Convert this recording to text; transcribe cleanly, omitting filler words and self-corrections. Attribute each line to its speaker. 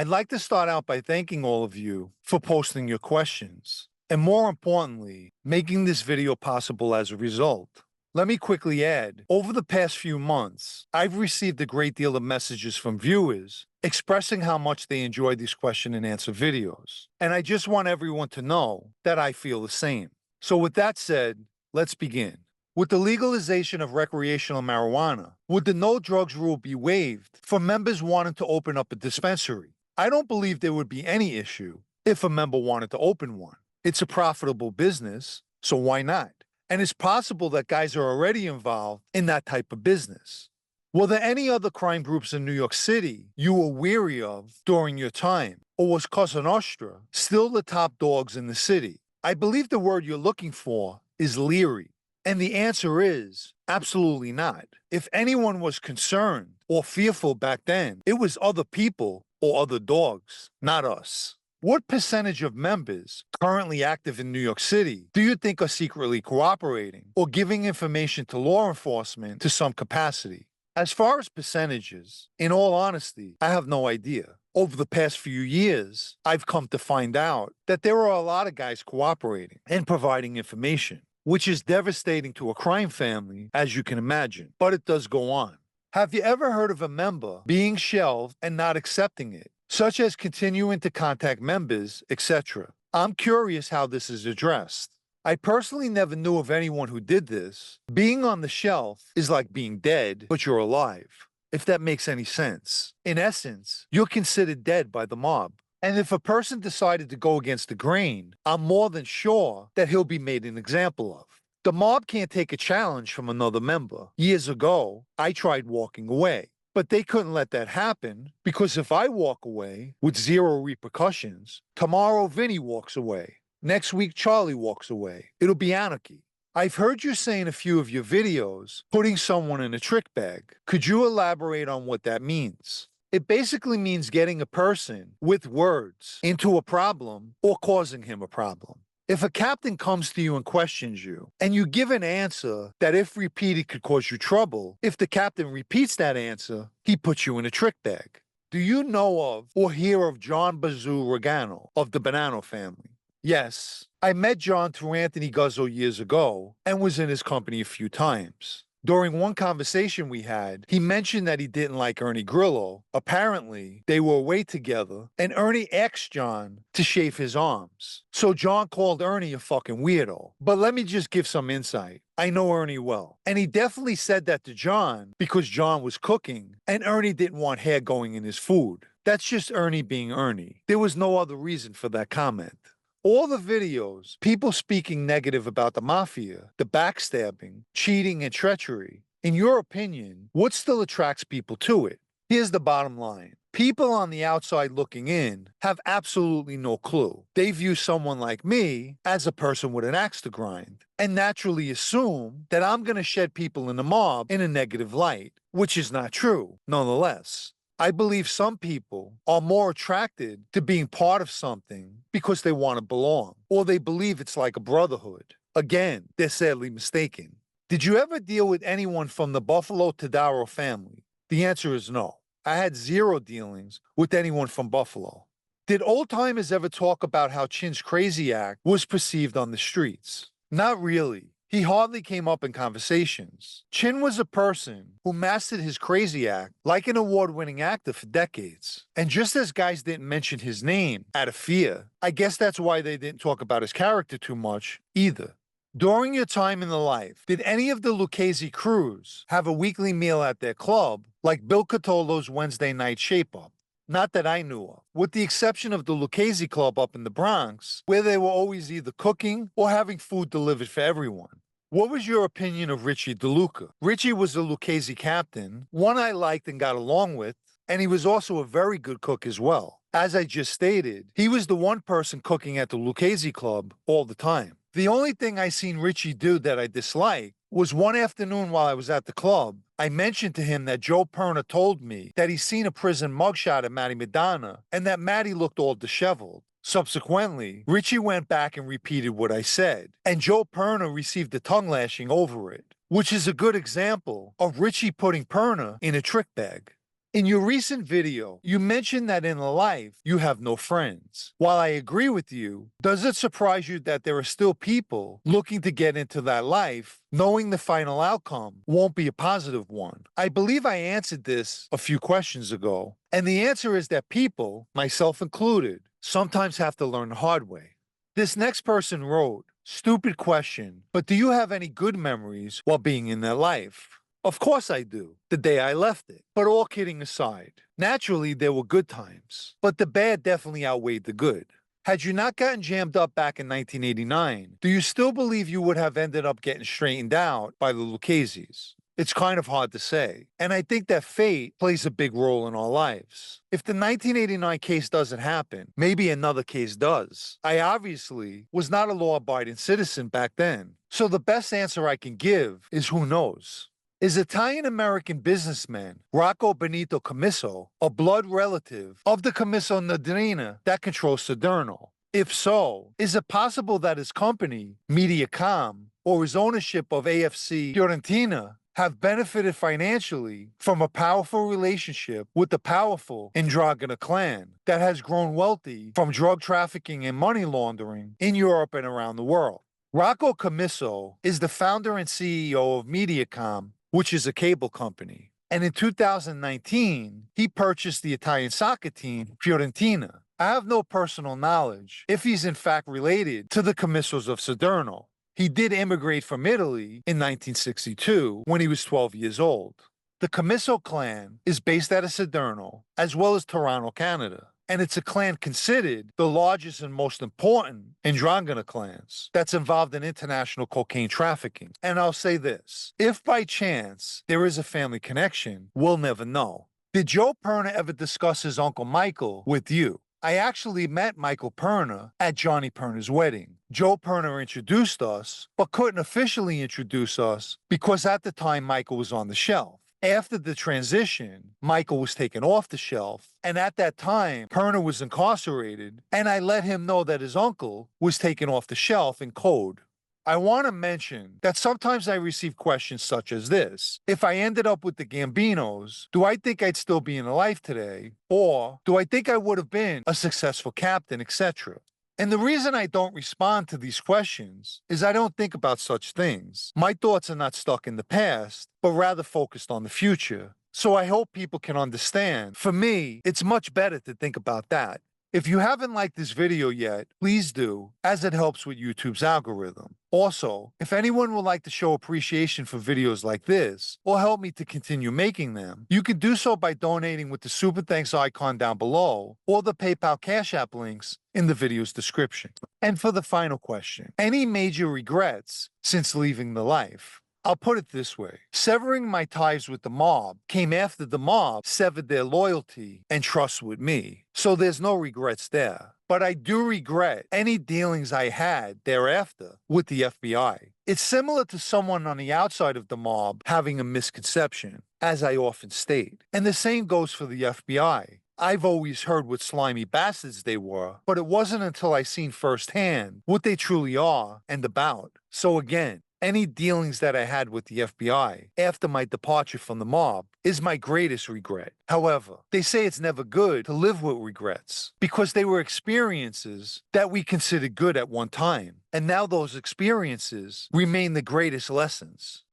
Speaker 1: I'd like to start out by thanking all of you for posting your questions, and more importantly, making this video possible as a result. Let me quickly add, over the past few months, I've received a great deal of messages from viewers expressing how much they enjoy these question and answer videos. And I just want everyone to know that I feel the same. So with that said, let's begin. With the legalization of recreational marijuana, would the no drugs rule be waived for members wanting to open up a dispensary? I don't believe there would be any issue if a member wanted to open one. It's a profitable business, so why not? And it's possible that guys are already involved in that type of business. Were there any other crime groups in New York City you were weary of during your time? Or was Cosa Nostra still the top dogs in the city? I believe the word you're looking for is leery. And the answer is absolutely not. If anyone was concerned or fearful back then, it was other people or other dogs, not us. What percentage of members currently active in New York City do you think are secretly cooperating or giving information to law enforcement to some capacity? As far as percentages, in all honesty, I have no idea. Over the past few years, I've come to find out that there are a lot of guys cooperating and providing information, which is devastating to a crime family, as you can imagine, but it does go on. Have you ever heard of a member being shelved and not accepting it, such as continuing to contact members, etc.? I'm curious how this is addressed. I personally never knew of anyone who did this. Being on the shelf is like being dead, but you're alive, if that makes any sense. In essence, you're considered dead by the mob. And if a person decided to go against the grain, I'm more than sure that he'll be made an example of. The mob can't take a challenge from another member. Years ago, I tried walking away, but they couldn't let that happen because if I walk away with zero repercussions, tomorrow Vinny walks away. Next week, Charlie walks away. It'll be anarchy. I've heard you say in a few of your videos, putting someone in a trick bag. Could you elaborate on what that means? It basically means getting a person with words into a problem or causing him a problem. If a captain comes to you and questions you, and you give an answer that if repeated could cause you trouble, if the captain repeats that answer, he puts you in a trick bag. Do you know of or hear of John Bazoo Ragano of the Bonanno family? Yes, I met John through Anthony Guzzo years ago and was in his company a few times. During one conversation we had, he mentioned that he didn't like Ernie Grillo. Apparently, they were away together, and Ernie asked John to shave his arms. So John called Ernie a fucking weirdo. But let me just give some insight. I know Ernie well, and he definitely said that to John because John was cooking, and Ernie didn't want hair going in his food. That's just Ernie being Ernie. There was no other reason for that comment. All the videos, people speaking negative about the mafia, the backstabbing, cheating, and treachery, in your opinion, what still attracts people to it? Here's the bottom line. People on the outside looking in have absolutely no clue. They view someone like me as a person with an axe to grind, and naturally assume that I'm going to shed people in the mob in a negative light, which is not true, nonetheless. I believe some people are more attracted to being part of something because they want to belong, or they believe it's like a brotherhood. Again, they're sadly mistaken. Did you ever deal with anyone from the Buffalo Tadaro family? The answer is no. I had zero dealings with anyone from Buffalo. Did old-timers ever talk about how Chin's crazy act was perceived on the streets? Not really. He hardly came up in conversations. Chin was a person who mastered his crazy act like an award-winning actor for decades. And just as guys didn't mention his name out of fear, I guess that's why they didn't talk about his character too much either. During your time in the life, did any of the Lucazi crews have a weekly meal at their club like Bill Catolo's Wednesday night shape-up? Not that I knew of, with the exception of the Lucazi Club up in the Bronx, where they were always either cooking or having food delivered for everyone. What was your opinion of Richie DeLuca? Richie was a Lucchese captain, one I liked and got along with, and he was also a very good cook as well. As I just stated, he was the one person cooking at the Lucchese Club all the time. The only thing I seen Richie do that I disliked was one afternoon while I was at the club, I mentioned to him that Joe Perna told me that he's seen a prison mugshot of Matty Madonna and that Matty looked all disheveled. Subsequently, Richie went back and repeated what I said, and Joe Perna received a tongue lashing over it, which is a good example of Richie putting Perna in a trick bag. In your recent video, you mentioned that in life you have no friends. While I agree with you, does it surprise you that there are still people looking to get into that life, knowing the final outcome won't be a positive one? I believe I answered this a few questions ago, and the answer is that people, myself included, sometimes have to learn the hard way. This next person wrote, "Stupid question, but do you have any good memories while being in their life?" Of course I do, the day I left it. But all kidding aside, naturally there were good times, but the bad definitely outweighed the good. Had you not gotten jammed up back in 1989, do you still believe you would have ended up getting straightened out by the Lucazis? It's kind of hard to say, and I think that fate plays a big role in our lives. If the 1989 case doesn't happen, maybe another case does. I obviously was not a law-abiding citizen back then, so the best answer I can give is who knows. Is Italian-American businessman Rocco Benito Commisso a blood relative of the Commisso Nadrina that controls Saderno? If so, is it possible that his company, Mediacom, or his ownership of AFC Fiorentina have benefited financially from a powerful relationship with the powerful Ragano clan that has grown wealthy from drug trafficking and money laundering in Europe and around the world? Rocco Commisso is the founder and CEO of Mediacom, which is a cable company. And in 2019, he purchased the Italian soccer team, Fiorentina. I have no personal knowledge if he's in fact related to the Commissos of Saderno. He did immigrate from Italy in 1962 when he was 12 years old. The Commisso clan is based out of Saderno, as well as Toronto, Canada. And it's a clan considered the largest and most important Ndrangheta clans that's involved in international cocaine trafficking. And I'll say this, if by chance there is a family connection, we'll never know. Did Joe Perna ever discuss his Uncle Michael with you? I actually met Michael Perna at Johnny Perna's wedding. Joe Perna introduced us, but couldn't officially introduce us because at the time Michael was on the shelf. After the transition, Michael was taken off the shelf, and at that time, Perna was incarcerated, and I let him know that his uncle was taken off the shelf in code. I want to mention that sometimes I receive questions such as this. If I ended up with the Gambinos, do I think I'd still be in life today? Or do I think I would have been a successful captain, etc.? And the reason I don't respond to these questions is I don't think about such things. My thoughts are not stuck in the past, but rather focused on the future. So I hope people can understand. For me, it's much better to think about that. If you haven't liked this video yet, please do, as it helps with YouTube's algorithm. Also, if anyone would like to show appreciation for videos like this, or help me to continue making them, you can do so by donating with the Super Thanks icon down below, or the PayPal Cash App links in the video's description. And for the final question, any major regrets since leaving the life? I'll put it this way. Severing my ties with the mob came after the mob severed their loyalty and trust with me. So there's no regrets there. But I do regret any dealings I had thereafter with the FBI. It's similar to someone on the outside of the mob having a misconception, as I often state. And the same goes for the FBI. I've always heard what slimy bastards they were, but it wasn't until I seen firsthand what they truly are and about. So again, any dealings that I had with the FBI after my departure from the mob is my greatest regret. However, they say it's never good to live with regrets because they were experiences that we considered good at one time. And now those experiences remain the greatest lessons.